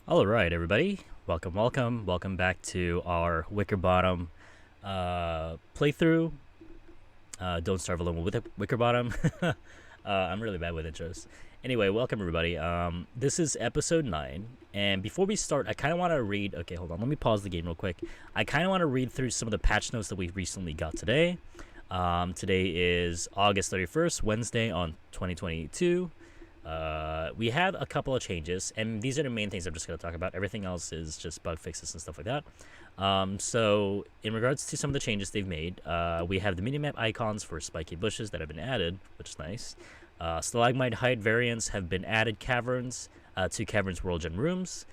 All right, everybody. Welcome back to our Wickerbottom playthrough. Don't Starve Alone with Wickerbottom. I'm really bad with intros. Anyway, welcome everybody. This is episode 9, and before we start, I kind of want to read. Okay, hold on. Let me pause the game real quick. I kind of want to read through some of the patch notes that we recently got today. Today is August 31st, Wednesday on 2022. We had a couple of changes, and these are the main things I'm just going to talk about. Everything else is just bug fixes and stuff like that. So in regards to some of the changes they've made, we have the minimap icons for spiky bushes that have been added, which is nice. Stalagmite height variants have been added caverns to caverns, worlds, and rooms,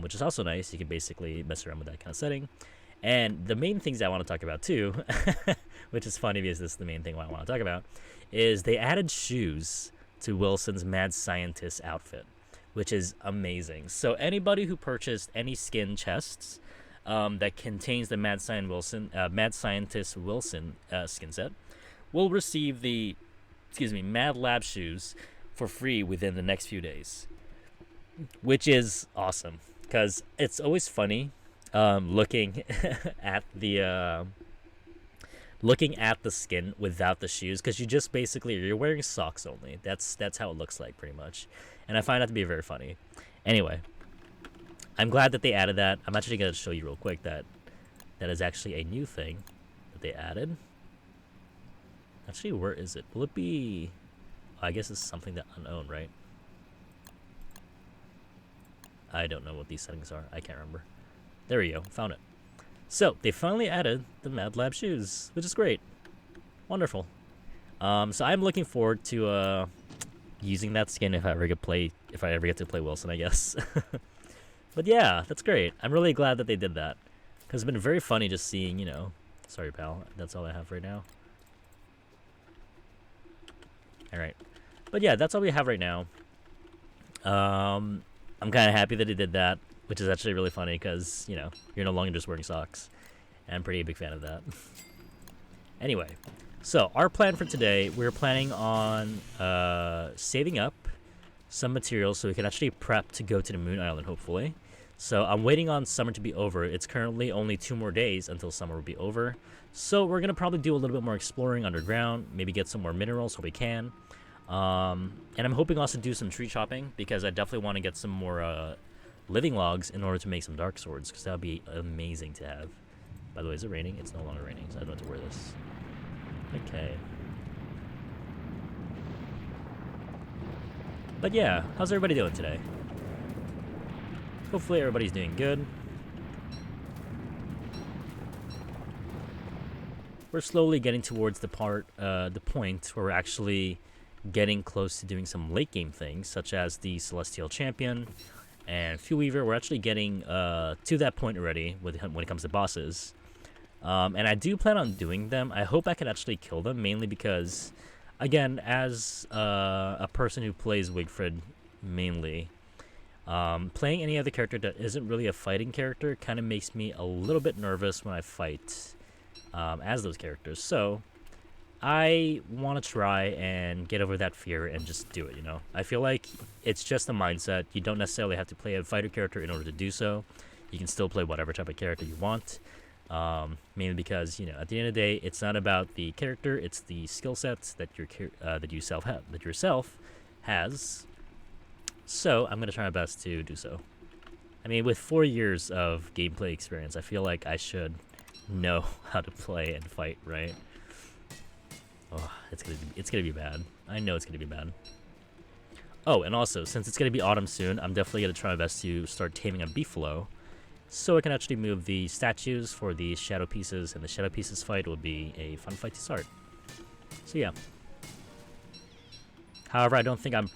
which is also nice. You can basically mess around with that kind of setting. And the main things I want to talk about too, which is funny because this is the main thing I want to talk about, is they added shoes to Wilson's Mad Scientist outfit, which is amazing. So anybody who purchased any skin chests that contains the Mad Scientist Wilson skin set will receive the Mad Lab shoes for free within the next few days, which is awesome because it's always funny looking at the skin without the shoes, because you're wearing socks only. That's how it looks like pretty much, and I find that to be very funny. Anyway, I'm glad that they added that. I'm actually going to show you real quick that is actually a new thing that they added. Actually, where is it? Will it be? I guess it's something that unowned, right? I don't know what these settings are. I can't remember. There we go. Found it. So they finally added the Mad Lab shoes, which is great. Wonderful. So I'm looking forward to using that skin if I ever get to play Wilson, I guess. But yeah, that's great. I'm really glad that they did that, because it's been very funny just seeing, Sorry, pal. That's all I have right now. All right. But yeah, that's all we have right now. I'm kind of happy that they did that, which is actually really funny because, you're no longer just wearing socks. And I'm pretty big fan of that. Anyway, so our plan for today, we're planning on saving up some materials so we can actually prep to go to the Moon Island, hopefully. So I'm waiting on summer to be over. It's currently only 2 more days until summer will be over. So we're going to probably do a little bit more exploring underground, maybe get some more minerals if we can. And I'm hoping also to do some tree chopping, because I definitely want to get some more living logs in order to make some dark swords, because that would be amazing to have. By the way, is it raining? It's no longer raining, so I don't have to wear this. Okay. But yeah, how's everybody doing today? Hopefully everybody's doing good. We're slowly getting towards the point where we're actually getting close to doing some late game things, such as the Celestial Champion and Fuel Weaver. We're actually getting to that point already when it comes to bosses. And I do plan on doing them. I hope I can actually kill them, mainly because, again, as a person who plays Wigfrid mainly, playing any other character that isn't really a fighting character kind of makes me a little bit nervous when I fight as those characters. So I want to try and get over that fear and just do it, I feel like it's just a mindset. You don't necessarily have to play a fighter character in order to do so. You can still play whatever type of character you want. Mainly because, at the end of the day, it's not about the character, it's the skill sets that yourself has. So I'm going to try my best to do so. I mean, with 4 years of gameplay experience, I feel like I should know how to play and fight, right? Oh, it's gonna be bad. I know it's gonna be bad. Oh, and also, since it's gonna be autumn soon, I'm definitely gonna try my best to start taming a beefalo, so I can actually move the statues for the shadow pieces, and the shadow pieces fight will be a fun fight to start. So yeah. However, I don't think I'm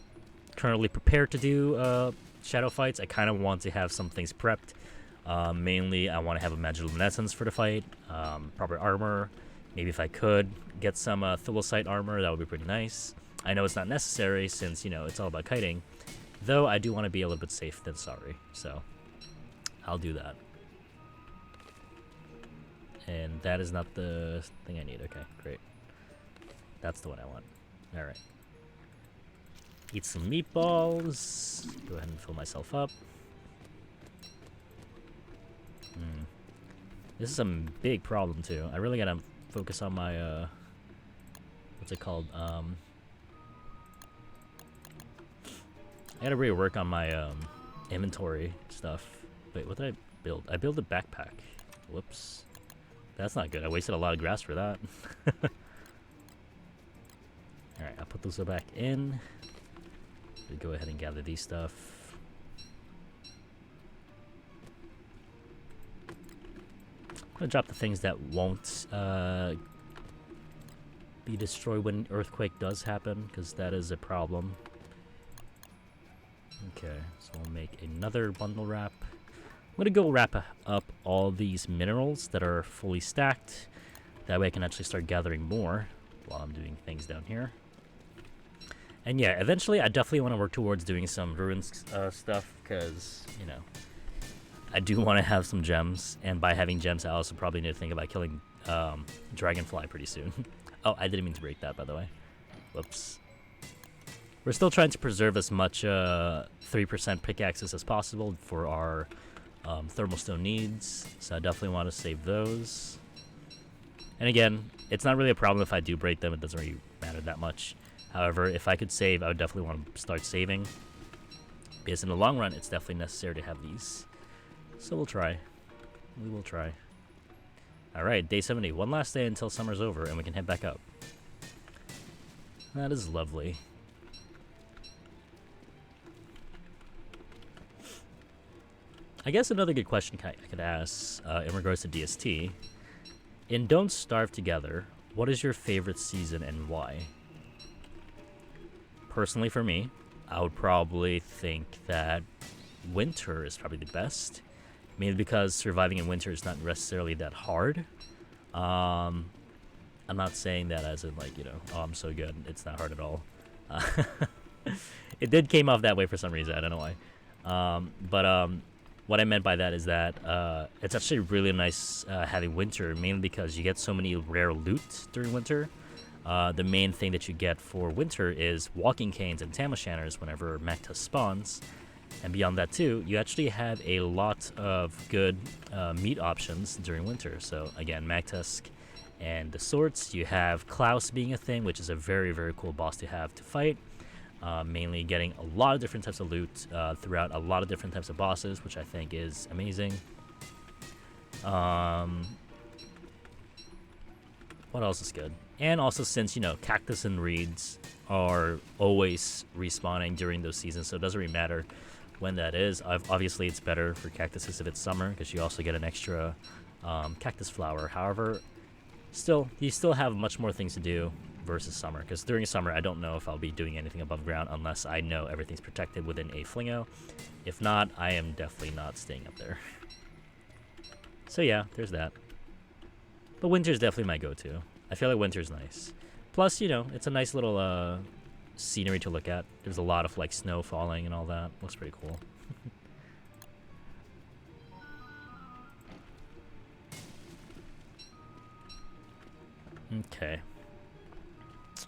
currently prepared to do shadow fights. I kind of want to have some things prepped. Mainly, I want to have a magiluminescence for the fight, proper armor. Maybe if I could get some Thulicite armor, that would be pretty nice. I know it's not necessary since, it's all about kiting. Though I do want to be a little bit safe than sorry, so I'll do that. And that is not the thing I need. Okay, great. That's the one I want. Alright. Eat some meatballs. Go ahead and fill myself up. This is a big problem too. I really gotta focus on my what's it called? I gotta really work on my inventory stuff. Wait, what did I build? I built a backpack. Whoops. That's not good. I wasted a lot of grass for that. Alright, I'll put those back in. We'll go ahead and gather these stuff. I'm gonna drop the things that won't be destroyed when an earthquake does happen, because that is a problem. Okay, so we'll make another bundle wrap. I'm gonna go wrap up all these minerals that are fully stacked. That way I can actually start gathering more while I'm doing things down here. And yeah, eventually I definitely want to work towards doing some ruins stuff, because, you know, I do want to have some gems. And by having gems, I also probably need to think about killing Dragonfly pretty soon. Oh, I didn't mean to break that, by the way. Whoops. We're still trying to preserve as much 3% pickaxes as possible for our thermal stone needs, so I definitely want to save those. And again, it's not really a problem if I do break them. It doesn't really matter that much. However, if I could save, I would definitely want to start saving, because in the long run, it's definitely necessary to have these. So we'll try. We will try. Alright, day 70. One last day until summer's over, and we can head back up. That is lovely. I guess another good question I could ask in regards to DST. In Don't Starve Together, what is your favorite season and why? Personally, for me, I would probably think that winter is probably the best. Mainly because surviving in winter is not necessarily that hard. I'm not saying that as in, like, you know, oh, I'm so good. It's not hard at all. It did came off that way for some reason. I don't know why. What I meant by that is that it's actually really nice having winter, mainly because you get so many rare loot during winter. The main thing that you get for winter is walking canes and tam o'shanners whenever Mactus spawns. And beyond that too, you actually have a lot of good meat options during winter. So again, Magtusk and the swords. You have Klaus being a thing, which is a very, very cool boss to have to fight. Mainly getting a lot of different types of loot throughout a lot of different types of bosses, which I think is amazing. What else is good? And also, since, you know, cactus and reeds are always respawning during those seasons, so it doesn't really matter when that is. Obviously, it's better for cactuses if it's summer, because you also get an extra cactus flower. However, you still have much more things to do versus summer, because during summer I don't know if I'll be doing anything above ground unless I know everything's protected within a flingo. If not, I am definitely not staying up there. So yeah, there's that. But winter's definitely my go-to. I feel like winter's nice. Plus, you know, it's a nice little scenery to look at. There's a lot of like snow falling and all that. Looks pretty cool. Okay.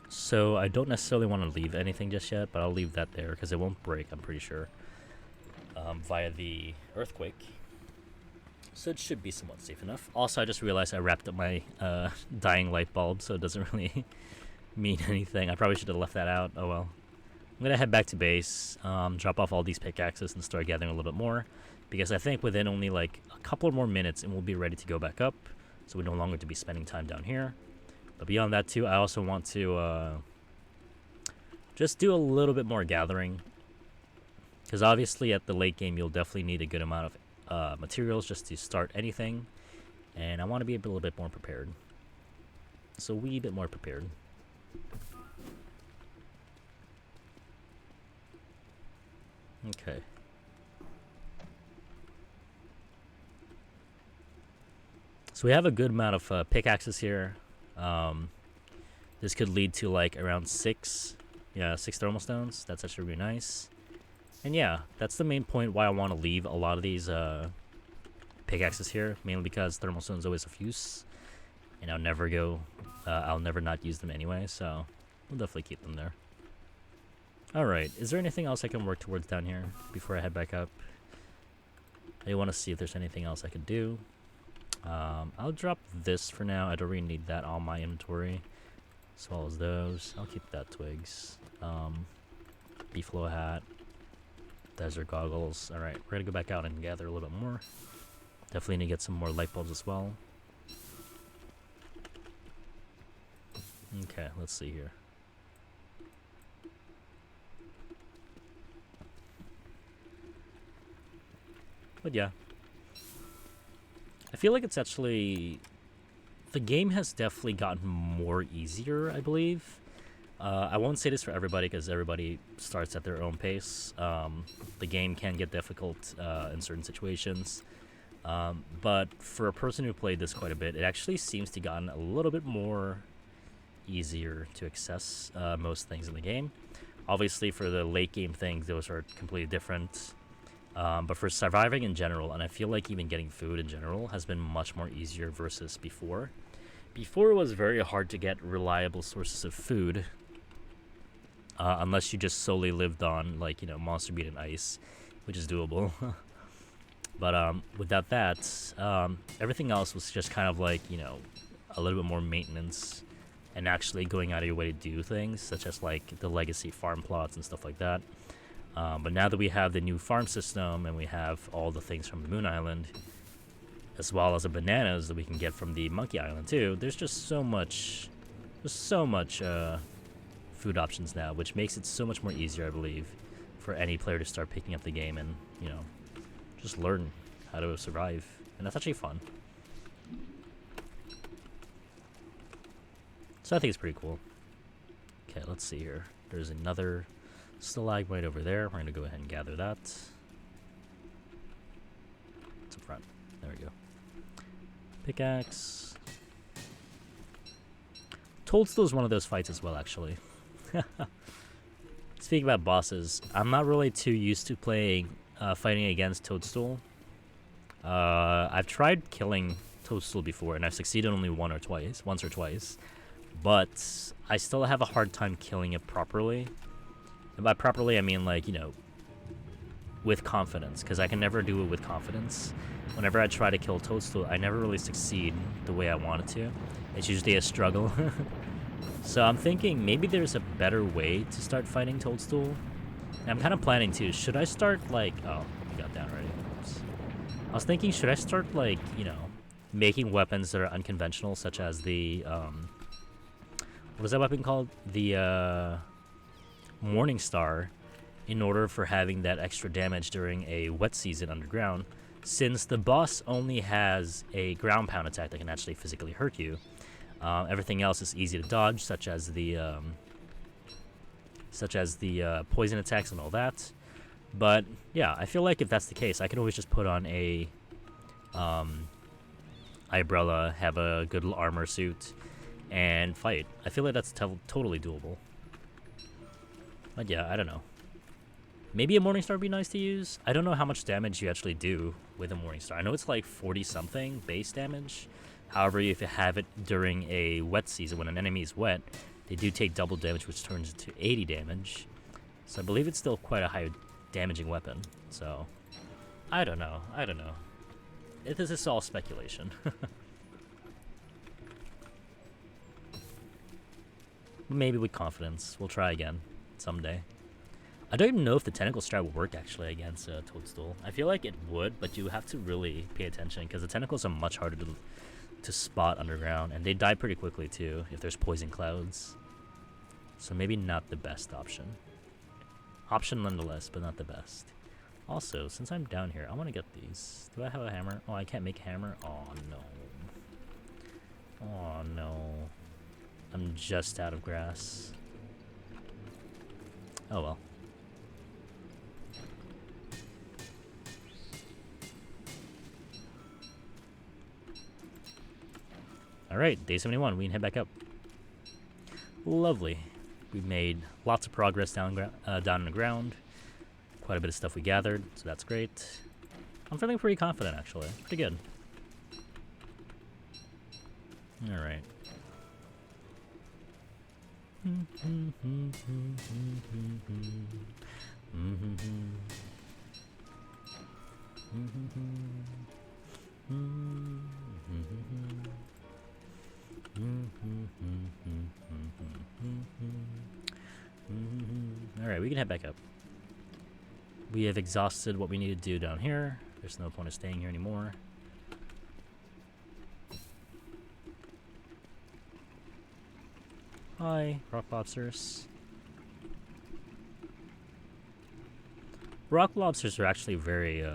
So I don't necessarily want to leave anything just yet, but I'll leave that there because it won't break, I'm pretty sure, via the earthquake. So it should be somewhat safe enough. Also, I just realized I wrapped up my dying light bulb, so it doesn't really mean anything. I probably should have left that out. Oh well. I'm going to head back to base, drop off all these pickaxes and start gathering a little bit more, because I think within only like a couple more minutes and we'll be ready to go back up, so we no longer to be spending time down here. But beyond that too, I also want to just do a little bit more gathering, because obviously at the late game you'll definitely need a good amount of materials just to start anything, and I want to be a little bit more prepared. So a wee bit more prepared. Okay. So we have a good amount of pickaxes here. This could lead to like around 6 thermal stones. That's actually really nice. And yeah, that's the main point why I want to leave a lot of these pickaxes here, mainly because thermal stones always of use, and I'll never not use them anyway, so we'll definitely keep them there. Alright, is there anything else I can work towards down here before I head back up? I want to see if there's anything else I could do. I'll drop this for now. I don't really need that on my inventory, as well as those. I'll keep that twigs. Beefalo hat, desert goggles. All right, we're gonna go back out and gather a little bit more. Definitely need to get some more light bulbs as well. Okay, let's see here. But yeah, I feel like it's actually, the game has definitely gotten more easier, I believe. I won't say this for everybody because everybody starts at their own pace. The game can get difficult in certain situations. But for a person who played this quite a bit, it actually seems to gotten a little bit more easier to access most things in the game. Obviously, for the late game things, those are completely different. But for surviving in general, and I feel like even getting food in general has been much more easier versus before. Before, it was very hard to get reliable sources of food, unless you just solely lived on, like, monster meat and ice, which is doable. But without that, everything else was just kind of like, a little bit more maintenance and actually going out of your way to do things, such as like the legacy farm plots and stuff like that. But now that we have the new farm system and we have all the things from the Moon Island, as well as the bananas that we can get from the Monkey Island too, there's just so much food options now, which makes it so much more easier, I believe, for any player to start picking up the game and, just learn how to survive. And that's actually fun. So I think it's pretty cool. Okay, let's see here. There's another stalagmite over there. We're going to go ahead and gather that. It's up front. There we go. Pickaxe. Toadstool is one of those fights as well, actually. Speaking about bosses, I'm not really too used to playing fighting against Toadstool. I've tried killing Toadstool before, and I've succeeded only once or twice. But I still have a hard time killing it properly. And by properly, I mean, like, with confidence, because I can never do it with confidence. Whenever I try to kill Toadstool, I never really succeed the way I wanted to. It's usually a struggle. So I'm thinking maybe there's a better way to start fighting Toadstool. And I'm kind of planning to. Should I start, like... Oh, we got down already. Oops. I was thinking, should I start, like, making weapons that are unconventional, such as the... what was that weapon called? The, Morning Star, in order for having that extra damage during a wet season underground, since the boss only has a ground pound attack that can actually physically hurt you. Everything else is easy to dodge, such as the poison attacks and all that. But yeah, I feel like if that's the case, I can always just put on a umbrella, have a good armor suit, and fight. I feel like that's totally doable. But yeah, I don't know. Maybe a Morning Star would be nice to use. I don't know how much damage you actually do with a Morning Star. I know it's like 40-something base damage. However, if you have it during a wet season, when an enemy is wet, they do take double damage, which turns into 80 damage. So I believe it's still quite a high damaging weapon. So, I don't know. This is all speculation. Maybe with confidence. We'll try again someday. I don't even know if the tentacle strike will work actually against Toadstool. I feel like it would, but you have to really pay attention because the tentacles are much harder to spot underground, and they die pretty quickly too if there's poison clouds. So maybe not the best option. Option nonetheless, but not the best. Also, since I'm down here, I want to get these. Do I have a hammer? Oh, I can't make a hammer? Oh no. Oh no. I'm just out of grass. Oh well. Alright, day 71. We can head back up. Lovely. We've made lots of progress down in the ground. Quite a bit of stuff we gathered, so that's great. I'm feeling pretty confident, actually. Pretty good. Alright. Alright, we can head back up. We have exhausted what we need to do down here. There's no point of staying here anymore. Hi, rock lobsters. Rock lobsters are actually very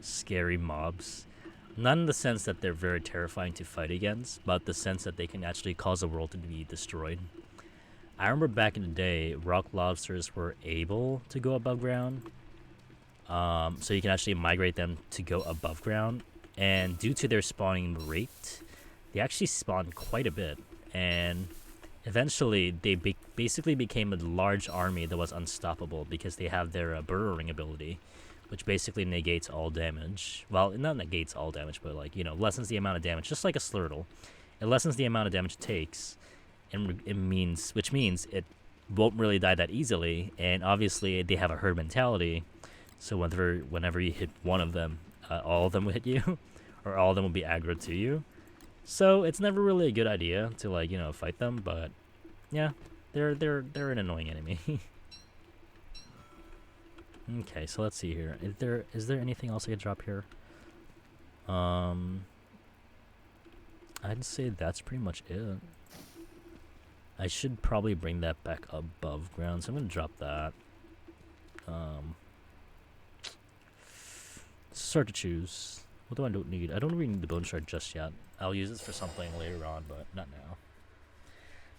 scary mobs. Not in the sense that they're very terrifying to fight against, but the sense that they can actually cause the world to be destroyed. I remember back in the day, rock lobsters were able to go above ground. So you can actually migrate them to go above ground. And due to their spawning rate, they actually spawn quite a bit. And eventually, they basically became a large army that was unstoppable because they have their burrowing ability, which basically negates all damage. Well, not negates all damage, but like, you know, lessens the amount of damage, just like a Slurtle. It lessens the amount of damage it takes, and which means it won't really die that easily. And obviously, they have a herd mentality, so whenever you hit one of them, all of them will hit you, or all of them will be aggro to you. So it's never really a good idea to, like, you know, fight them, but yeah, they're an annoying enemy. Okay, so let's see here. Is there anything else I could drop here? I'd say that's pretty much it. I should probably bring that back above ground, so I'm gonna drop that. Start to choose. What do I don't need? I don't really need the bone shard just yet. I'll use this for something later on, but not now.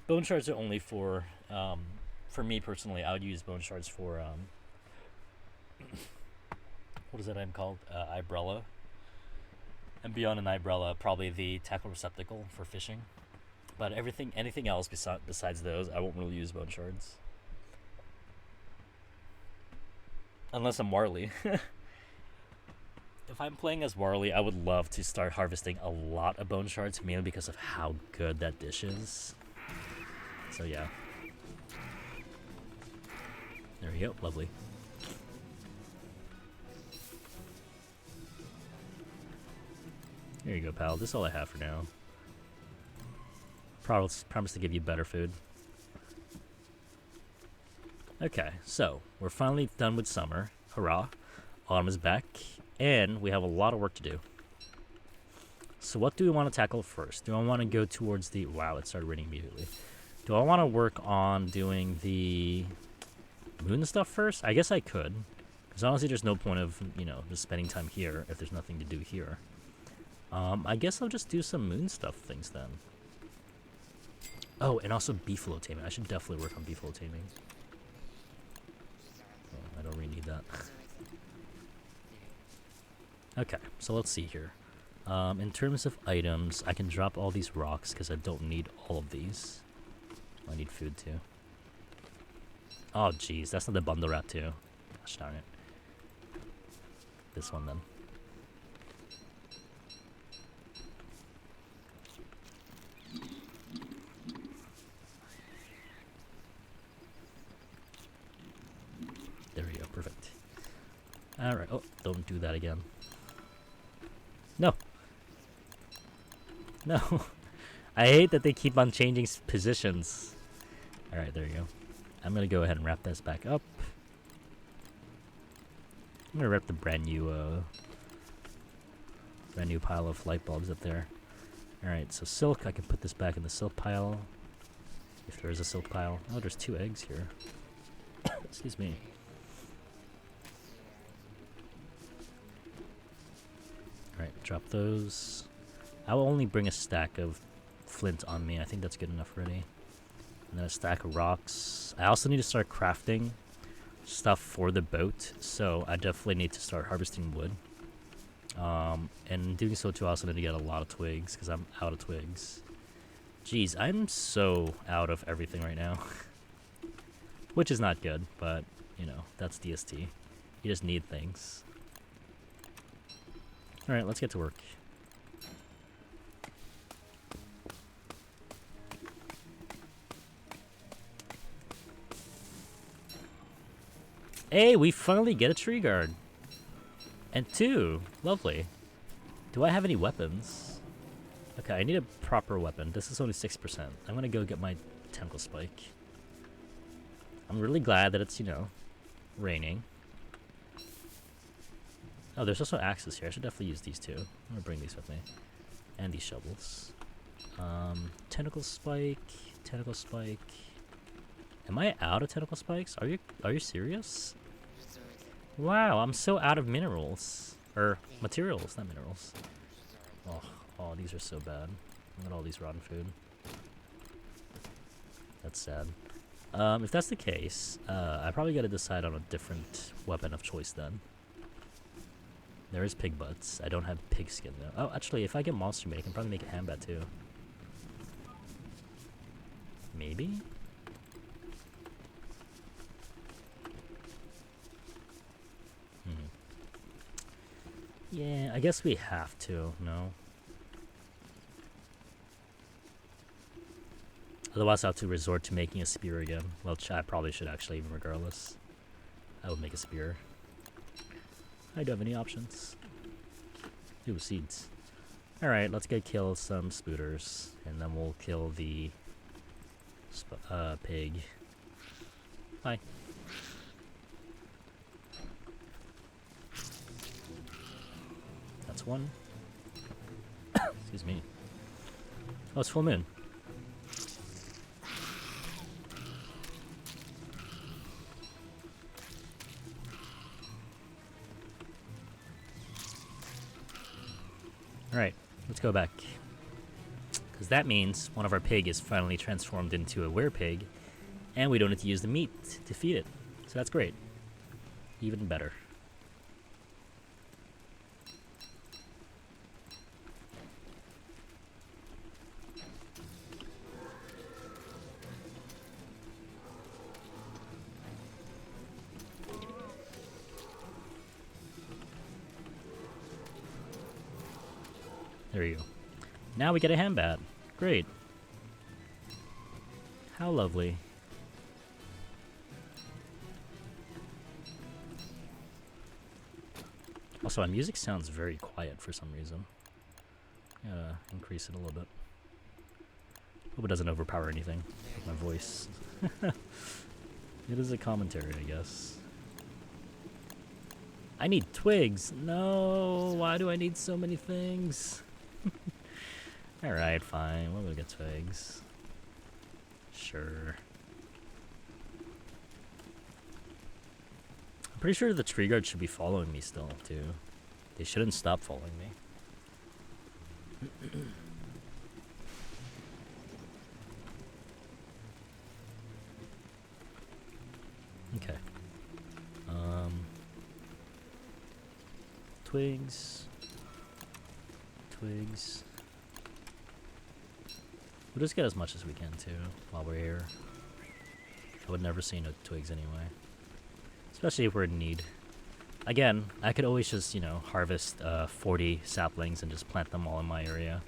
Bone shards are only for me personally. I would use bone shards for what is that item called? Ibrella. And beyond an Ibrella, probably the tackle receptacle for fishing. But anything else besides those, I won't really use bone shards. Unless I'm Warley. If I'm playing as Warley, I would love to start harvesting a lot of bone shards, mainly because of how good that dish is. So yeah. There we go, lovely. Here you go, pal. This is all I have for now. Promise to give you better food. Okay, so we're finally done with summer. Hurrah. Autumn is back. And we have a lot of work to do. So what do we want to tackle first? Do I want to go towards the... Wow, it started raining immediately. Do I want to work on doing the moon stuff first? I guess I could. Because honestly, there's no point of, you know, just spending time here if there's nothing to do here. I guess I'll just do some moon stuff things then. Oh, and also beefalo taming. I should definitely work on beefalo taming. Oh, I don't really need that. Okay, so let's see here. In terms of items, I can drop all these rocks because I don't need all of these. I need food too. Oh jeez, that's not the bundle wrap too. Gosh darn it. This one then. There we go, perfect. Alright, oh, don't do that again. No. No. I hate that they keep on changing positions. Alright, there you go. I'm going to go ahead and wrap this back up. I'm going to wrap the brand new pile of light bulbs up there. Alright, so silk. I can put this back in the silk pile. If there is a silk pile. Oh, there's 2 eggs here. Excuse me. Alright, drop those. I will only bring a stack of flint on me. I think that's good enough already. And then a stack of rocks. I also need to start crafting stuff for the boat, so I definitely need to start harvesting wood. And doing so too, I also need to get a lot of twigs, because I'm out of twigs. Jeez, I'm so out of everything right now. Which is not good, but, you know, that's DST. You just need things. Alright, let's get to work. Hey, we finally get a tree guard. And 2. Lovely. Do I have any weapons? Okay, I need a proper weapon. This is only 6%. I'm gonna go get my tentacle spike. I'm really glad that it's, you know, raining. Oh, there's also axes here. I should definitely use these two. I'm gonna bring these with me. And these shovels. Tentacle spike. Tentacle spike. Am I out of tentacle spikes? Are you serious? Wow, I'm so out of minerals. Or materials, not minerals. Oh, these are so bad. Look at all these rotten food. That's sad. If that's the case, I probably gotta decide on a different weapon of choice then. There is pig butts. I don't have pig skin though. Oh, actually, if I get monster meat, I can probably make a hand bat too. Maybe? Yeah, I guess we have to, no? Otherwise, I'll have to resort to making a spear again. Well, I probably should actually, even regardless. I will make a spear. I don't have any options. Ooh, seeds. Alright, let's go kill some spooters. And then we'll kill the pig. Hi. That's one. Excuse me. Oh, it's full moon. Alright, let's go back. Because that means one of our pig is finally transformed into a werepig, and we don't need to use the meat to feed it. So that's great. Even better. There you go. Now we get a hand bat. Great. How lovely. Also, my music sounds very quiet for some reason. Gotta increase it a little bit. Hope it doesn't overpower anything with my voice. It is a commentary, I guess. I need twigs. No, why do I need so many things? Alright, fine. We'll go get twigs. Sure. I'm pretty sure the tree guard should be following me still, too. They shouldn't stop following me. Okay. Twigs. Twigs. We'll just get as much as we can too while we're here. I would never say no to twigs anyway. Especially if we're in need. Again, I could always just, you know, harvest 40 saplings and just plant them all in my area.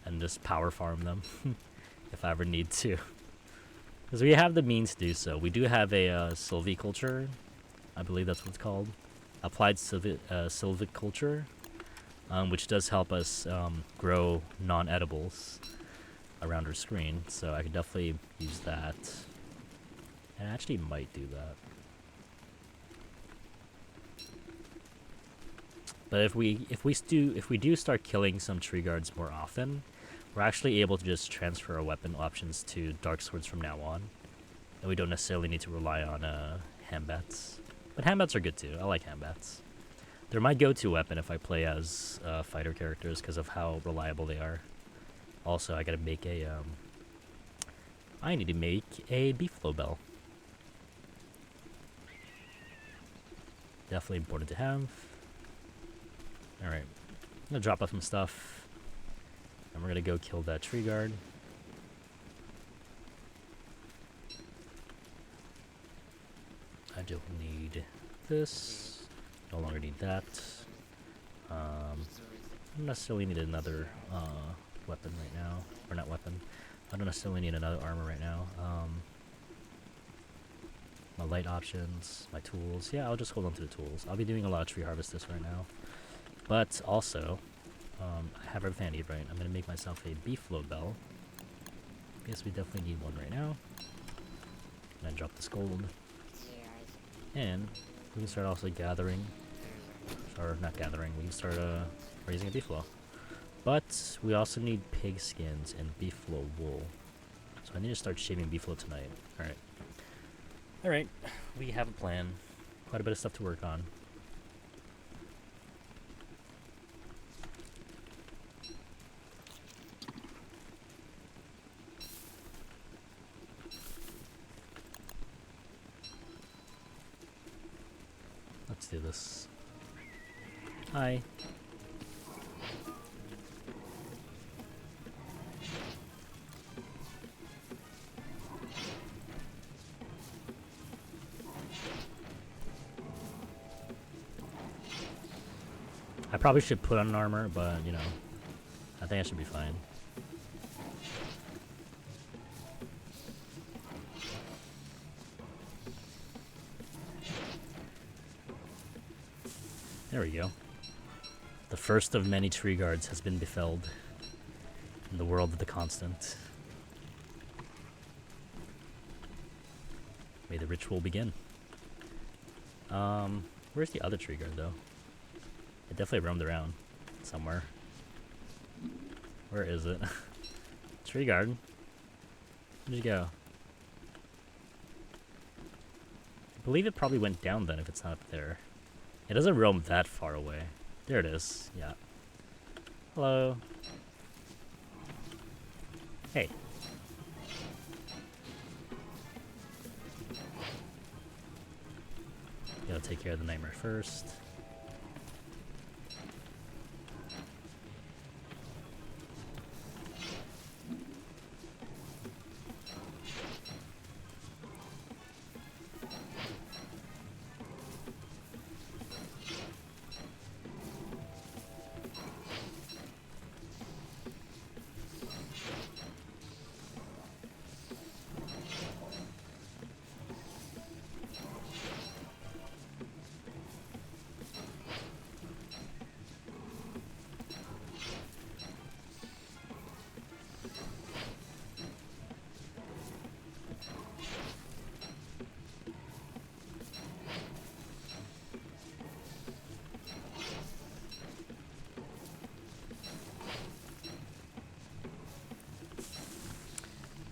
And just power farm them. If I ever need to. Because we have the means to do so. We do have a silviculture. I believe that's what it's called. Applied silviculture. Which does help us grow non-edibles around our screen, so I could definitely use that. And I actually might do that. But if we do start killing some tree guards more often, we're actually able to just transfer our weapon options to dark swords from now on, and we don't necessarily need to rely on handbats. But handbats are good too. I like handbats. They're my go-to weapon if I play as fighter characters because of how reliable they are. Also, I gotta make a, I need to make a beefalo bell. Definitely important to have. Alright, I'm gonna drop off some stuff. And we're gonna go kill that tree guard. I don't need this. No longer need that. I don't necessarily need another weapon right now. Or not weapon. I don't necessarily need another armor right now. My light options, my tools. Yeah, I'll just hold on to the tools. I'll be doing a lot of tree harvest this right now. But also, I have everything I need, right? I'm gonna make myself a beef load bell. Guess we definitely need one right now. And then drop this gold. And we can start also gathering, or not gathering, we can start raising a beef flow. But we also need pig skins and beef flow wool. So I need to start shaving beef flow tonight. Alright. Alright, we have a plan. Quite a bit of stuff to work on. Let's do this. Hi. I probably should put on armor, but, you know, I think I should be fine. There we go. The first of many tree guards has been befelled in the world of the constant. May the ritual begin. Where's the other tree guard, though? It definitely roamed around somewhere. Where is it? Tree guard. Where'd you go? I believe it probably went down then if it's not up there. It doesn't roam that far away. There it is. Yeah. Hello. Hey. Gotta take care of the nightmare first.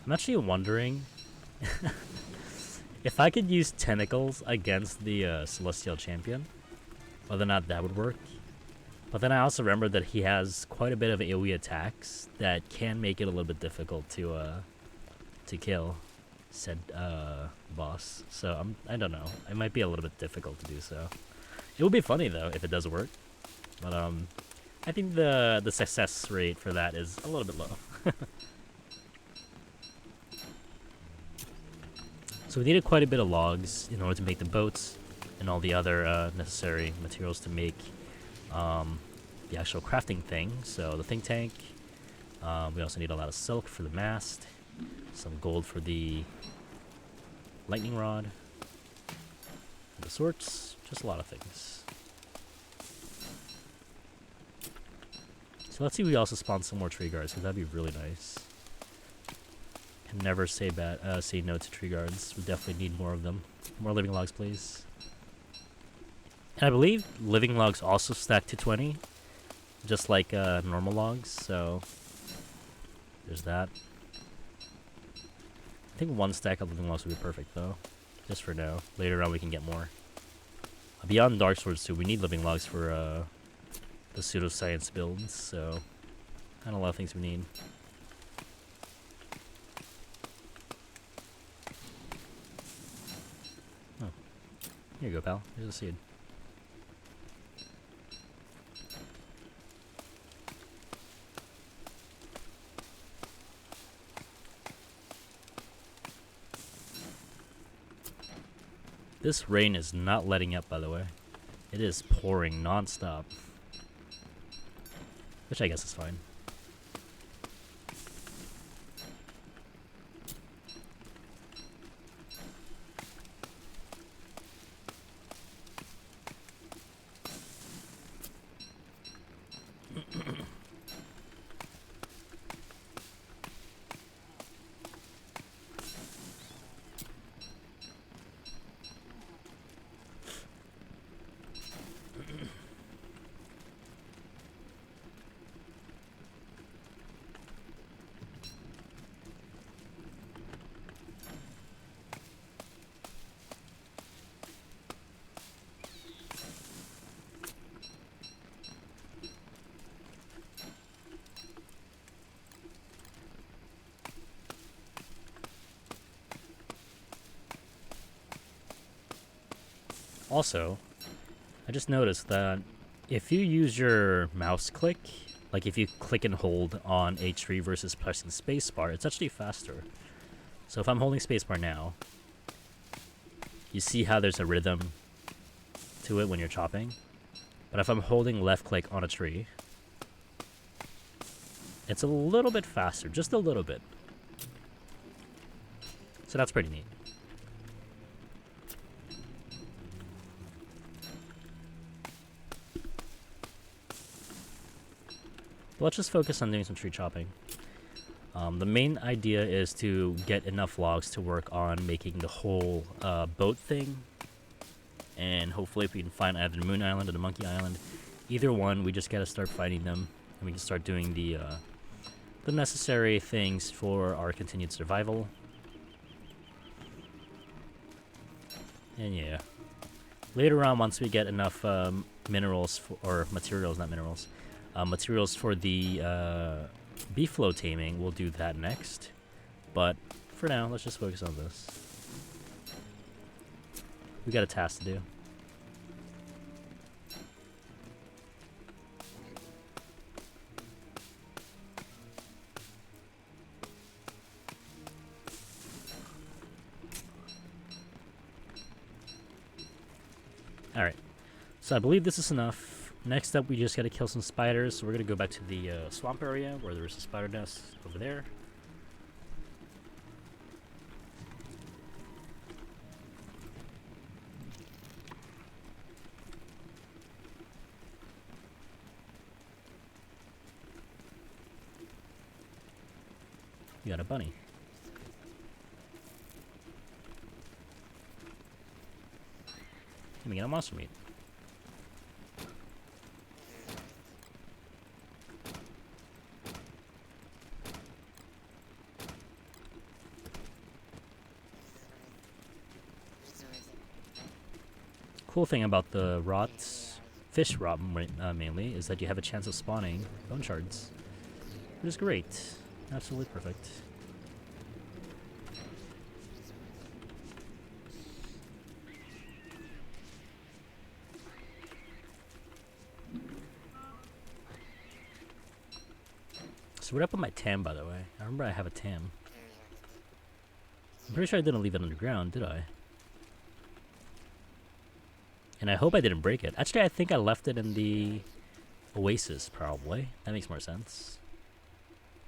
I'm actually wondering if I could use tentacles against the Celestial Champion, whether or not that would work. But then I also remember that he has quite a bit of AoE attacks that can make it a little bit difficult to kill said boss. So I don't know. It might be a little bit difficult to do so. It would be funny though if it does work. But I think the success rate for that is a little bit low. So we needed quite a bit of logs in order to make the boats and all the other necessary materials to make the actual crafting thing. So the think tank. We also need a lot of silk for the mast, some gold for the lightning rod, the swords, just a lot of things. So let's see if we also spawn some more tree guards, because that'd be really nice. Can never say no to tree guards. We definitely need more of them. More living logs, please. And I believe living logs also stack to 20, just like normal logs, so there's that. I think one stack of living logs would be perfect, though, just for now. Later on, we can get more. Beyond Dark Swords, too, we need living logs for the pseudoscience builds, so kind of a lot of things we need. Oh, here you go, pal. Here's a seed. This rain is not letting up, by the way. It is pouring non-stop. Which I guess is fine. Also, I just noticed that if you use your mouse click, like if you click and hold on H3 versus pressing spacebar, it's actually faster. So if I'm holding spacebar now, you see how there's a rhythm to it when you're chopping. But if I'm holding left click on a tree, it's a little bit faster, just a little bit. So that's pretty neat. But let's just focus on doing some tree chopping. The main idea is to get enough logs to work on making the whole boat thing. And hopefully if we can find either the Moon Island or the Monkey Island, either one, we just gotta start fighting them. And we can start doing the necessary things for our continued survival. And yeah. Later on, once we get enough minerals, or materials, not minerals, materials for the beefalo taming, we'll do that next. But for now, let's just focus on this. We got a task to do. Alright, so I believe this is enough. Next up, we just gotta kill some spiders. So we're gonna go back to the swamp area where there's a spider nest over there. You got a bunny. Let me get a monster meat. Cool thing about the fish rot mainly, is that you have a chance of spawning bone shards, which is great. Absolutely perfect. So what up with my tam, by the way? I remember I have a tam. I'm pretty sure I didn't leave it underground, did I? And I hope I didn't break it. Actually, I think I left it in the oasis, probably. That makes more sense.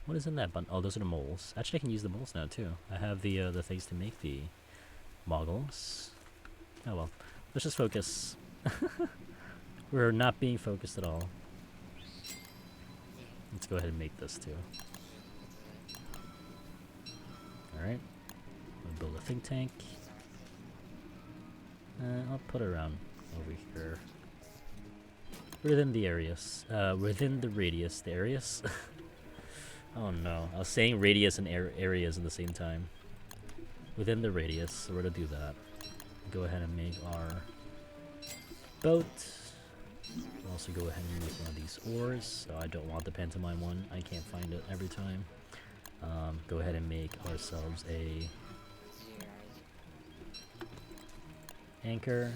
What is in that bun? Oh, those are the moles. Actually, I can use the moles now, too. I have the things to make the moggles. Oh, well. Let's just focus. We're not being focused at all. Let's go ahead and make this, too. Alright. We'll build a think tank. I'll put it around over here. Within the areas. Within the radius. The areas? Oh no. I was saying radius and areas at the same time. Within the radius. So we're gonna do that. Go ahead and make our boat. We'll also go ahead and make one of these oars. So I don't want the pantomime one. I can't find it every time. Go ahead and make ourselves a anchor.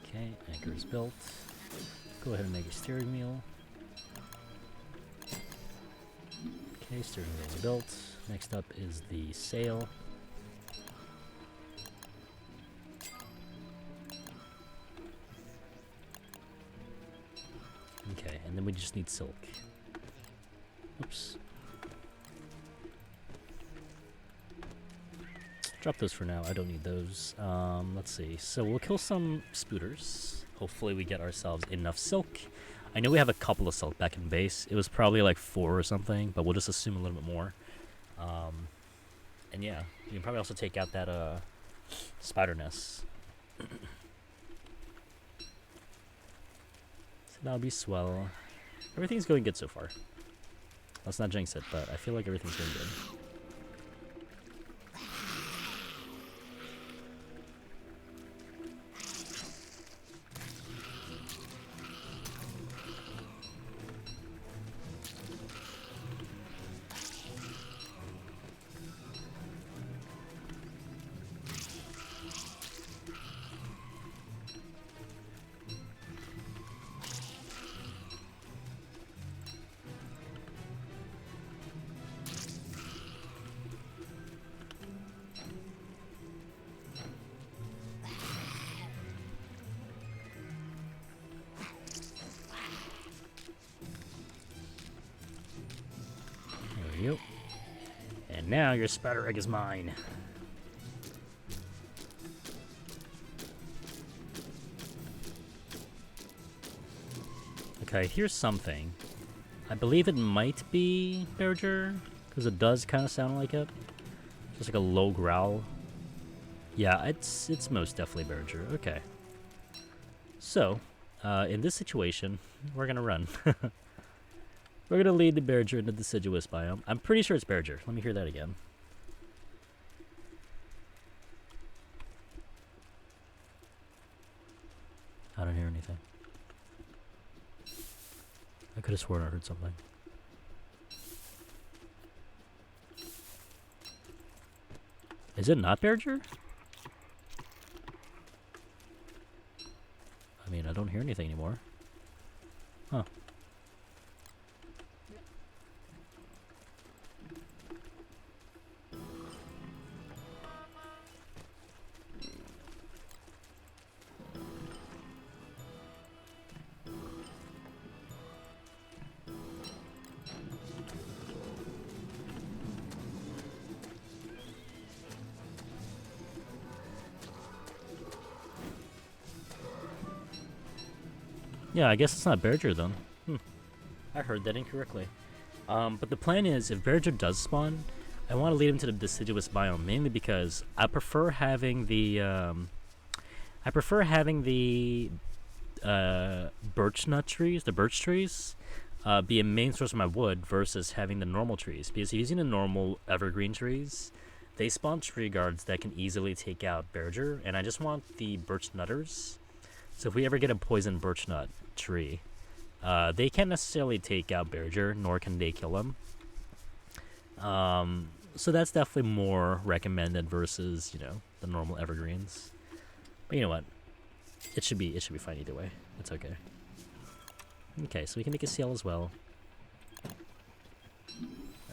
Okay, anchor is built. Go ahead and make a steering wheel. Okay, steering wheel is built. Next up is the sail. Okay, and then we just need silk. Oops. Drop those for now. I don't need those. Let's see. So we'll kill some spooters. Hopefully we get ourselves enough silk. I know we have a couple of silk back in base. It was probably like 4 or something, but we'll just assume a little bit more. And yeah, you can probably also take out that spider nest. So that'll be swell. Everything's going good so far. Let's not jinx it, but I feel like everything's going good. you go. And now your spider egg is mine. Okay, here's something. I believe it might be Berger, because it does kind of sound like it. Just like a low growl. Yeah, it's most definitely Berger. Okay. So, in this situation, we're gonna run. We're gonna lead the Berger into the deciduous biome. I'm pretty sure it's Berger. Let me hear that again. I don't hear anything. I could have sworn I heard something. Is it not Berger? I mean, I don't hear anything anymore. Huh. Yeah, I guess it's not Berger then. I heard that incorrectly. But the plan is, if Berger does spawn, I want to lead him to the deciduous biome, mainly because I prefer having the birch nut trees, the birch trees, be a main source of my wood versus having the normal trees. Because using the normal evergreen trees, they spawn tree guards that can easily take out Berger, and I just want the birch nutters. So if we ever get a poison birch nut tree, they can't necessarily take out Berger, nor can they kill him. So that's definitely more recommended versus, you know, the normal evergreens. But you know what? It should be fine either way. It's okay. Okay, so we can make a sail as well.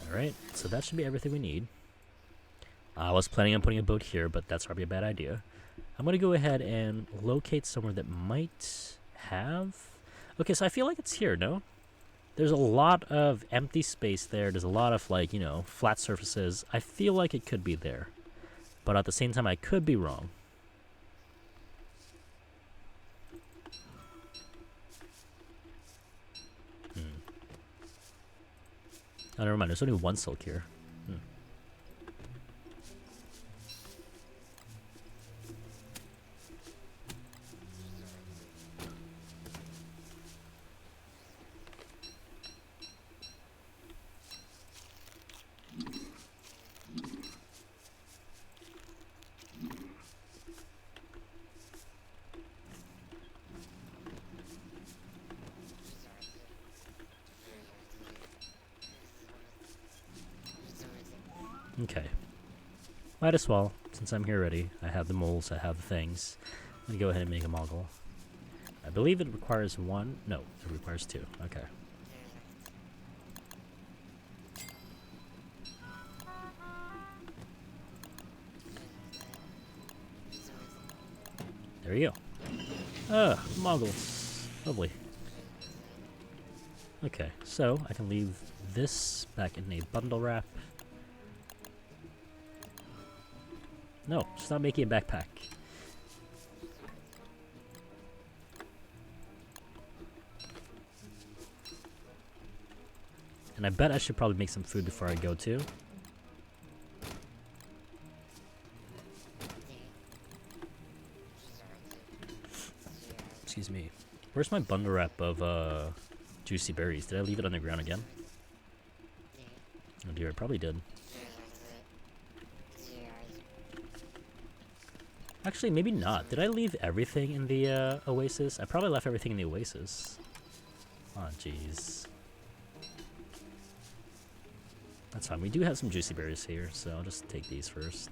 Alright, so that should be everything we need. I was planning on putting a boat here, but that's probably a bad idea. I'm going to go ahead and locate somewhere that might have... Okay, so I feel like it's here, no? There's a lot of empty space there. There's a lot of, like, you know, flat surfaces. I feel like it could be there. But at the same time, I could be wrong. Oh, never mind. There's only one silk here. Okay. Might as well, since I'm here already. I have the moles, I have the things. I'm gonna go ahead and make a mogul. I believe it requires one. No, it requires two. Okay. There you go. Ah, moguls. Lovely. Okay, so I can leave this back in a bundle wrap. No, it's not making a backpack. And I bet I should probably make some food before I go too. Excuse me. Where's my bundle wrap of juicy berries? Did I leave it on the ground again? Oh dear, I probably did. Actually, maybe not. Did I leave everything in the oasis? I probably left everything in the oasis. Oh, jeez. That's fine. We do have some juicy berries here, so I'll just take these first.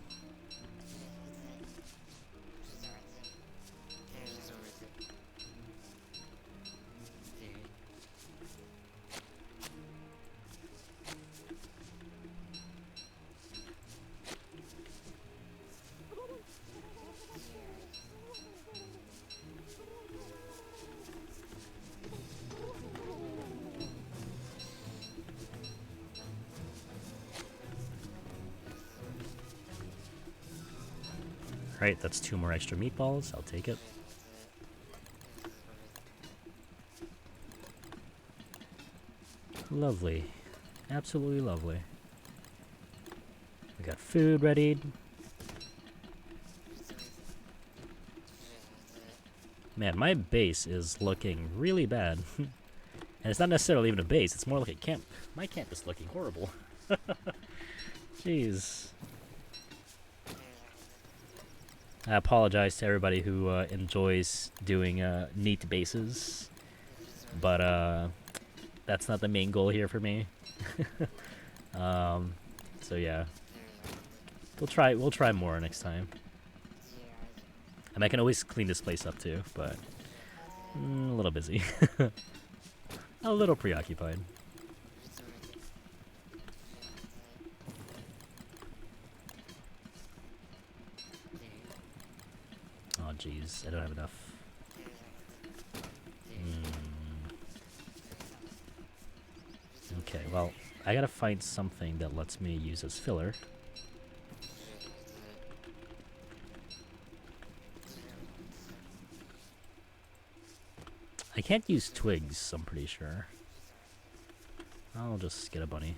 Right, that's 2 more extra meatballs. I'll take it. Lovely. Absolutely lovely. We got food readied. Man, my base is looking really bad. And it's not necessarily even a base, it's more like a camp. My camp is looking horrible. Jeez. I apologize to everybody who enjoys doing neat bases. But that's not the main goal here for me. So yeah. We'll try more next time. And I can always clean this place up too, but a little busy. A little preoccupied. Oh jeez, I don't have enough. Okay, well, I gotta find something that lets me use as filler. I can't use twigs, I'm pretty sure. I'll just get a bunny.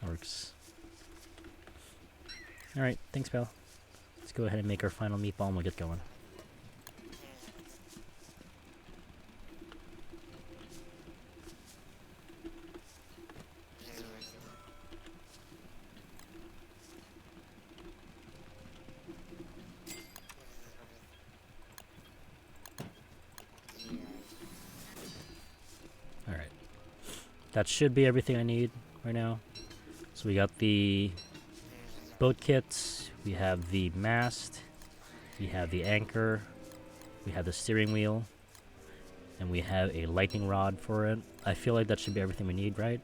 Works. Alright, thanks, pal. Let's go ahead and make our final meatball and we'll get going. Alright. That should be everything I need right now. So we got the boat kits, we have the mast, we have the anchor, we have the steering wheel, and we have a lightning rod for it. I feel like that should be everything we need, right?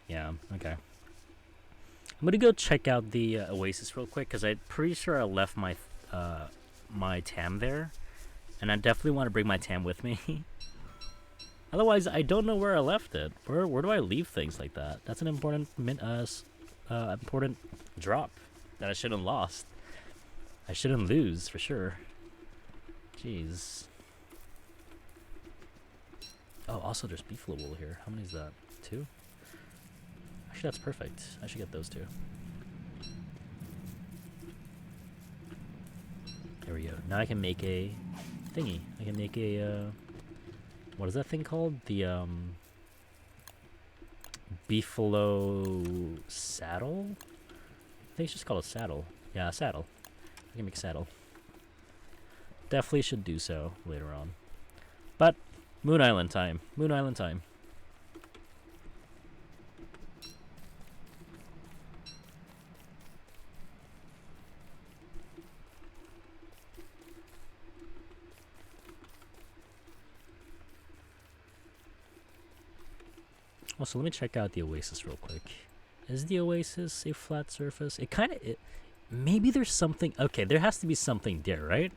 Yeah, okay. I'm gonna go check out the Oasis real quick, because I'm pretty sure I left my my tam there, and I definitely want to bring my tam with me. Otherwise, I don't know where I left it. Where do I leave things like that? That's an important important drop that I shouldn't have lost. I shouldn't lose for sure. Jeez. Oh, also there's beefalo wool here. How many is that? 2? Actually, that's perfect. I should get those 2. There we go. Now I can make a thingy. I can make a what is that thing called? The beefalo saddle? I think it's just called a saddle. Yeah, a saddle. I can make a saddle. Definitely should do so later on. But Moon Island time. Moon Island time. Also, let me check out the Oasis real quick. Is the Oasis a flat surface? It kind of... Maybe there's something... Okay, there has to be something there, right?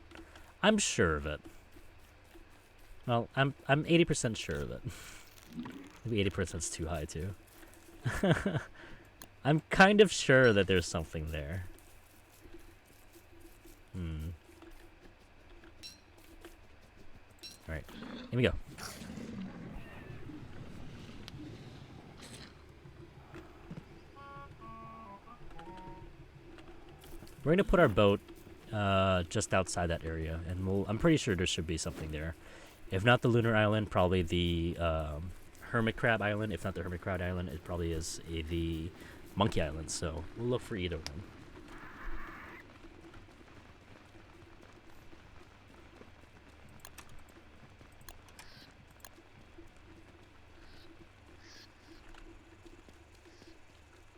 I'm sure of it. Well, I'm 80% sure of it. Maybe 80%'s too high, too. I'm kind of sure that there's something there. Alright, here we go. We're gonna put our boat just outside that area, and I'm pretty sure there should be something there. If not the Lunar Island, probably the Hermit Crab Island. If not the Hermit Crab Island, it probably is the Monkey Island. So we'll look for either of them.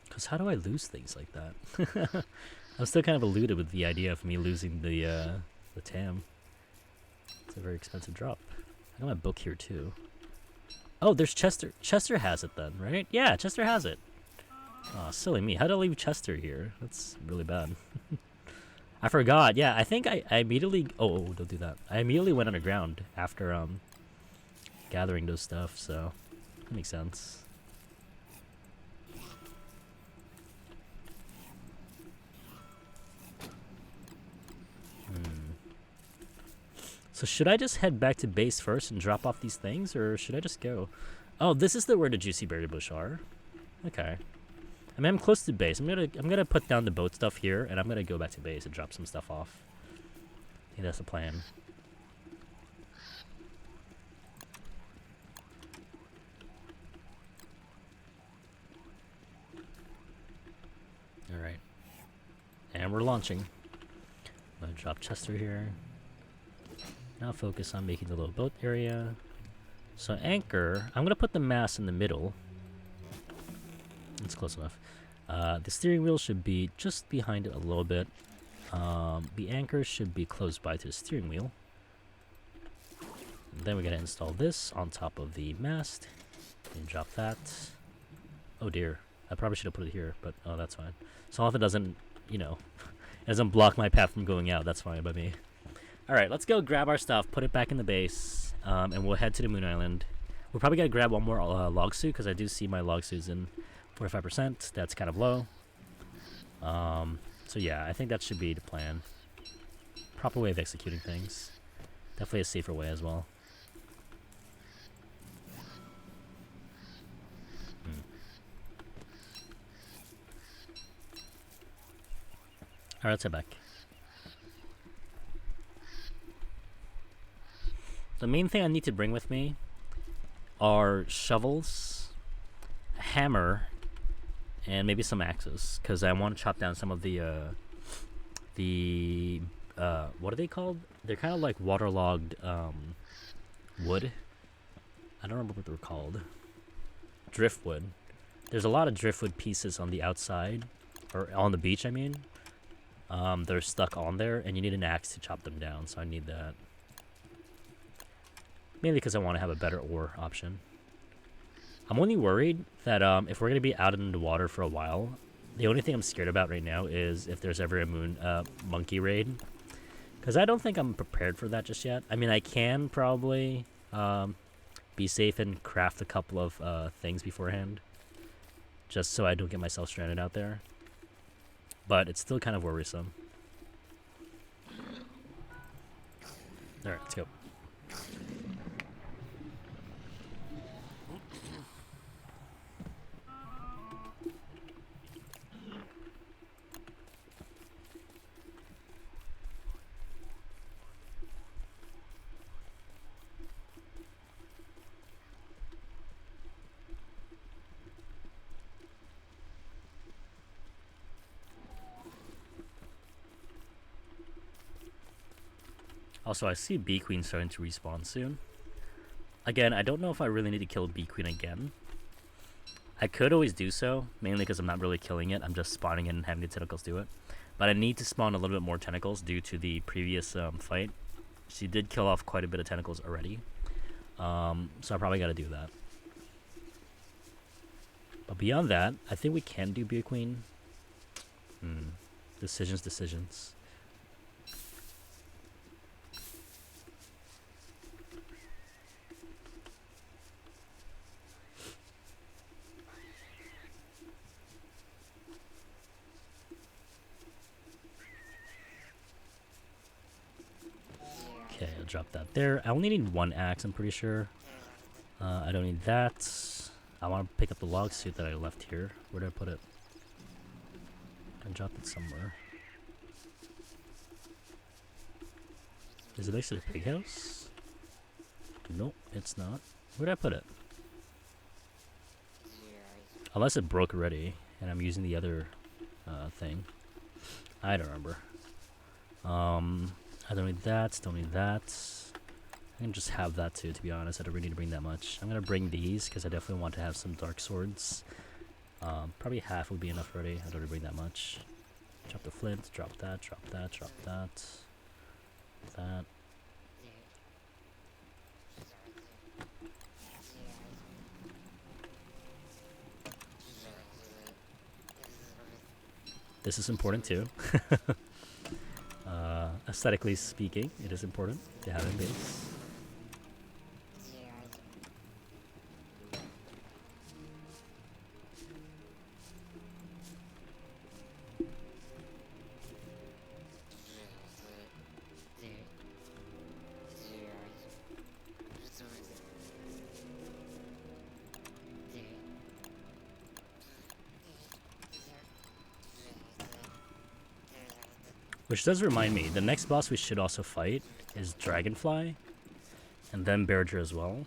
Because how do I lose things like that? I'm still kind of eluded with the idea of me losing the tam. It's a very expensive drop. I got my book here too. Oh, there's Chester. Chester has it then, right? Yeah, Chester has it. Oh, silly me. How did I leave Chester here? That's really bad. I forgot. Yeah, I think I immediately... Oh, don't do that. I immediately went underground after gathering those stuff, so that makes sense. So should I just head back to base first and drop off these things, or should I just go? Oh, this is where the juicy berry bush are. Okay. I mean, I'm close to base. I'm gonna put down the boat stuff here, and I'm gonna go back to base and drop some stuff off. I think that's the plan. All right. And we're launching. I'm gonna drop Chester here. Now focus on making the little boat area. So anchor, I'm gonna put the mast in the middle. It's close enough. The steering wheel should be just behind it a little bit. The anchor should be close by to the steering wheel. And then we're gonna install this on top of the mast. And drop that. Oh dear, I probably should have put it here, but oh, that's fine. So long as it doesn't, you know, it doesn't block my path from going out, that's fine by me. Alright, let's go grab our stuff, put it back in the base, and we'll head to the Moon Island. We're probably going to grab one more log suit, because I do see my log suit's in 45%. That's kind of low. So yeah, I think that should be the plan. Proper way of executing things. Definitely a safer way as well. Alright, let's head back. The main thing I need to bring with me are shovels, a hammer, and maybe some axes, because I want to chop down some of the what are they called? They're kind of like waterlogged wood. I don't remember what they're called. Driftwood. There's a lot of driftwood pieces on the outside, or on the beach, I mean. They're stuck on there, and you need an axe to chop them down, so I need that. Mainly because I want to have a better ore option. I'm only worried that if we're going to be out in the water for a while, the only thing I'm scared about right now is if there's ever a monkey raid. Because I don't think I'm prepared for that just yet. I mean, I can probably be safe and craft a couple of things beforehand. Just so I don't get myself stranded out there. But it's still kind of worrisome. Alright, let's go. Also, I see Bee Queen starting to respawn soon. Again, I don't know if I really need to kill Bee Queen again. I could always do so, mainly because I'm not really killing it. I'm just spawning it and having the tentacles do it. But I need to spawn a little bit more tentacles due to the previous fight. She did kill off quite a bit of tentacles already. So I probably got to do that. But beyond that, I think we can do Bee Queen. Decisions. Okay, I'll drop that there. I only need one axe, I'm pretty sure. I don't need that. I want to pick up the log suit that I left here. Where did I put it? I dropped it somewhere. Is it next to the pig house? Nope, it's not. Where did I put it? Unless it broke already, and I'm using the other thing. I don't remember. I don't need that, don't need that. I can just have that too, to be honest. I don't really need to bring that much. I'm gonna bring these, because I definitely want to have some dark swords. Probably half would be enough already. I don't really bring that much. Drop the flint, drop that, drop that, drop that. That. This is important too. Aesthetically speaking, it is important to have in base. Which does remind me, the next boss we should also fight is Dragonfly, and then Bearger as well.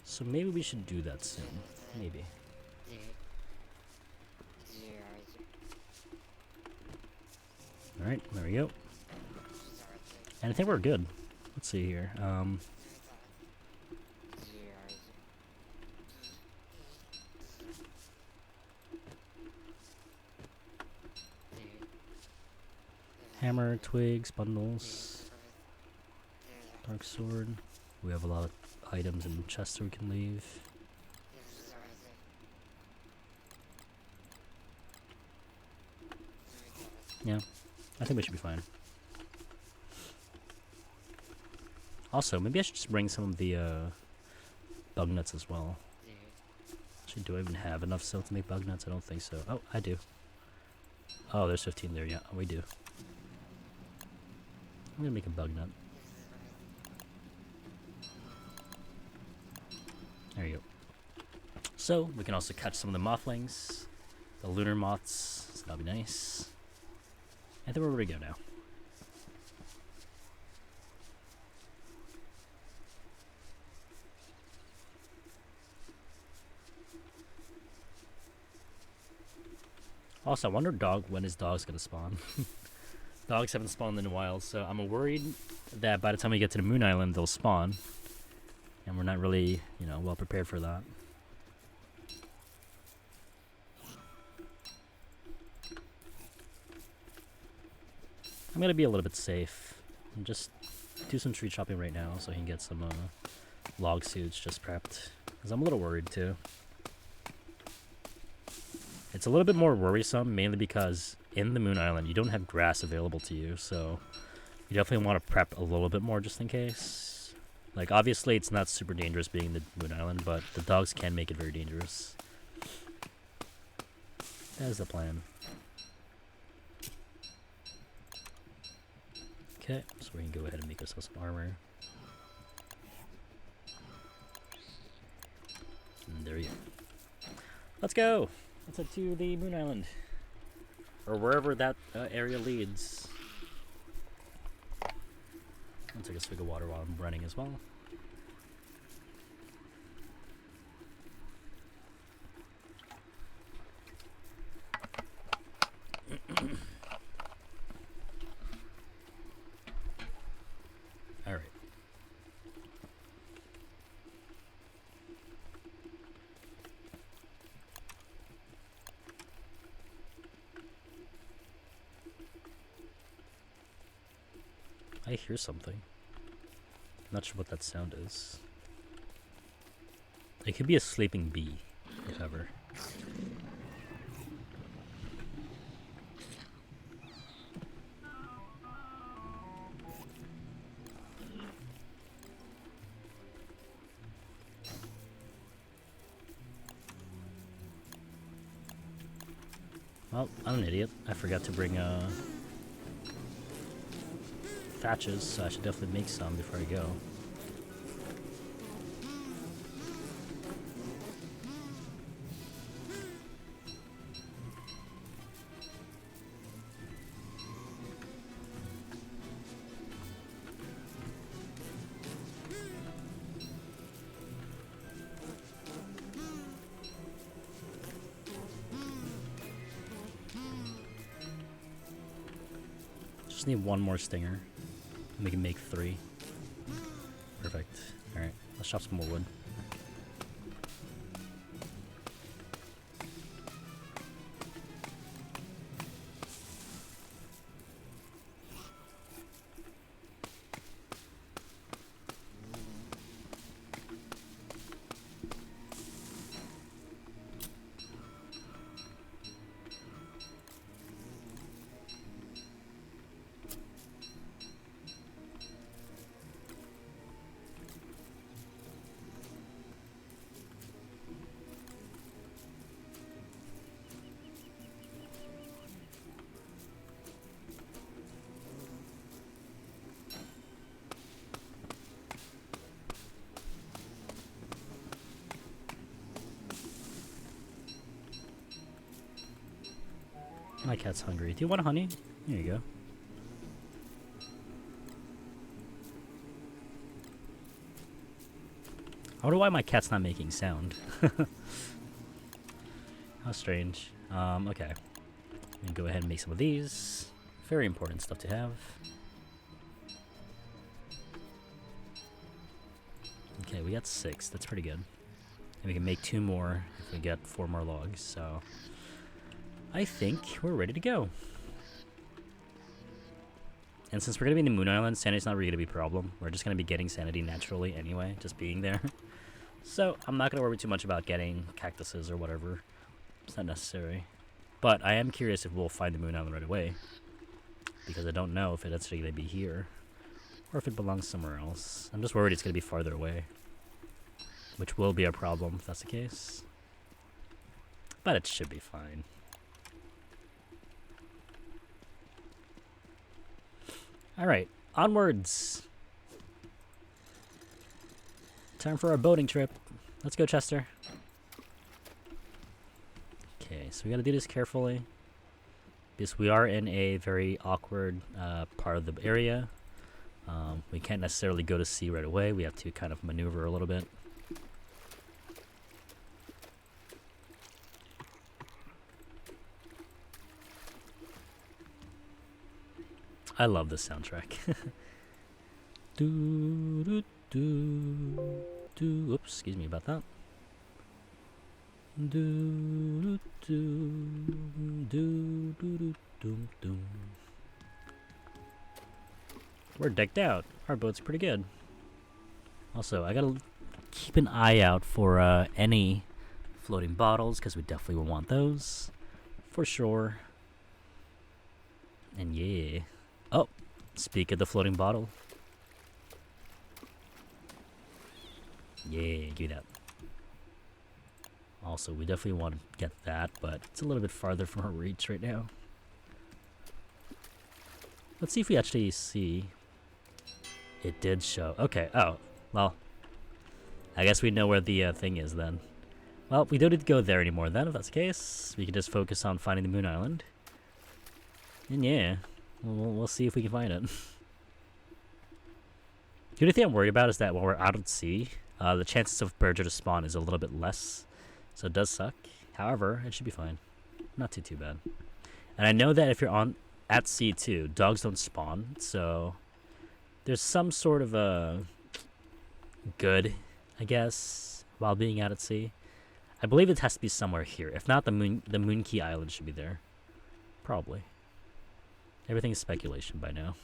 So maybe we should do that soon. Maybe. Alright, there we go. And I think we're good. Let's see here. Hammer, twigs, bundles, dark sword. We have a lot of items in chests we can leave. Yeah, I think we should be fine. Also, maybe I should just bring some of the bug nuts as well. Actually, do I even have enough silk to make bug nuts? I don't think so. Oh, I do. Oh, there's 15 there. Yeah, we do. I'm gonna make a bug nut. There you go. So, we can also catch some of the mothlings, the lunar moths, so that'll be nice. I think we're ready to go now. Also, I wonder when his dog's gonna spawn. Dogs haven't spawned in a while, so I'm worried that by the time we get to the Moon Island, they'll spawn. And we're not really, you know, well prepared for that. I'm gonna be a little bit safe and just do some street shopping right now so he can get some log suits just prepped. Because I'm a little worried too. It's a little bit more worrisome, mainly because in the Moon Island, you don't have grass available to you, so you definitely want to prep a little bit more just in case. Like, obviously, it's not super dangerous being in the Moon Island, but the dogs can make it very dangerous. That is the plan. Okay, so we can go ahead and make ourselves some armor. And there we go. Let's go! Let's head to the Moon Island. Or wherever that area leads. I'll take a swig of water while I'm running as well. Alright. I hear something. Not sure what that sound is. It could be a sleeping bee, if ever. Well, I'm an idiot. I forgot to bring thatches, so I should definitely make some before I go. Just need one more stinger. We can make 3. Perfect. Alright, let's chop some more wood. My cat's hungry. Do you want honey? Here you go. I wonder why my cat's not making sound. How strange. Okay. Let me go ahead and make some of these. Very important stuff to have. Okay, we got 6. That's pretty good. And we can make 2 more if we get 4 more logs, so I think we're ready to go. And since we're going to be in the Moon Island, sanity's not really going to be a problem. We're just going to be getting sanity naturally anyway, just being there. So I'm not going to worry too much about getting cactuses or whatever. It's not necessary. But I am curious if we'll find the Moon Island right away. Because I don't know if it's actually going to be here. Or if it belongs somewhere else. I'm just worried it's going to be farther away. Which will be a problem if that's the case. But it should be fine. Alright, onwards! Time for our boating trip. Let's go, Chester. Okay, so we gotta do this carefully. Because we are in a very awkward part of the area. We can't necessarily go to sea right away. We have to kind of maneuver a little bit. I love this soundtrack. Oops, excuse me about that. We're decked out. Our boat's pretty good. Also, I gotta keep an eye out for any floating bottles, because we definitely will want those. For sure. And yeah. Oh, speak of the floating bottle. Yeah, give me that. Also, we definitely want to get that, but it's a little bit farther from our reach right now. Let's see if we actually see. It did show. Okay, oh, well. I guess we know where the thing is then. Well, we don't need to go there anymore then, if that's the case. We can just focus on finding the Moon Island. And yeah, we'll see if we can find it. The only thing I'm worried about is that when we're out at sea, the chances of Berger to spawn is a little bit less. So it does suck. However, it should be fine. Not too bad. And I know that if you're at sea too, dogs don't spawn. So there's some sort of a good, I guess, while being out at sea. I believe it has to be somewhere here. If not, the Moon Key Island should be there. Probably. Everything is speculation by now.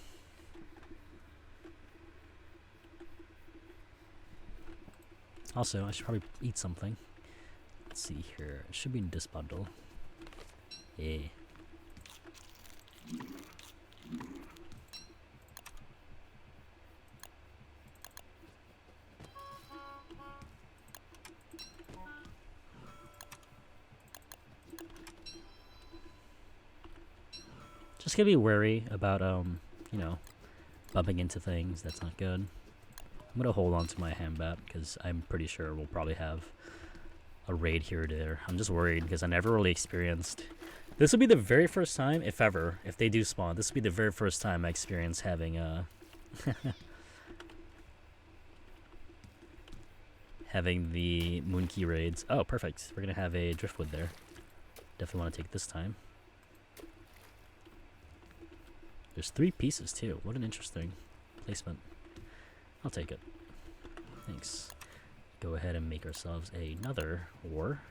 Also, I should probably eat something. Let's see here. It should be in this bundle. Yeah. Just gotta be wary about, you know, bumping into things. That's not good. I'm gonna hold on to my handbat because I'm pretty sure we'll probably have a raid here or there. I'm just worried because I never really experienced. This will be the very first time, if ever, if they do spawn, this will be the very first time I experience having having the Moonkey raids. Oh, perfect. We're gonna have a driftwood there. Definitely want to take this time. There's 3 pieces too. What an interesting placement. I'll take it. Thanks. Go ahead and make ourselves another ore.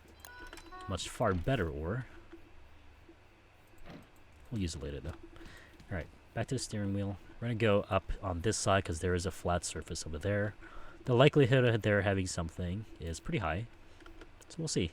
Much far better ore. We'll use it later though. Alright, back to the steering wheel. We're going to go up on this side because there is a flat surface over there. The likelihood of there having something is pretty high. So we'll see.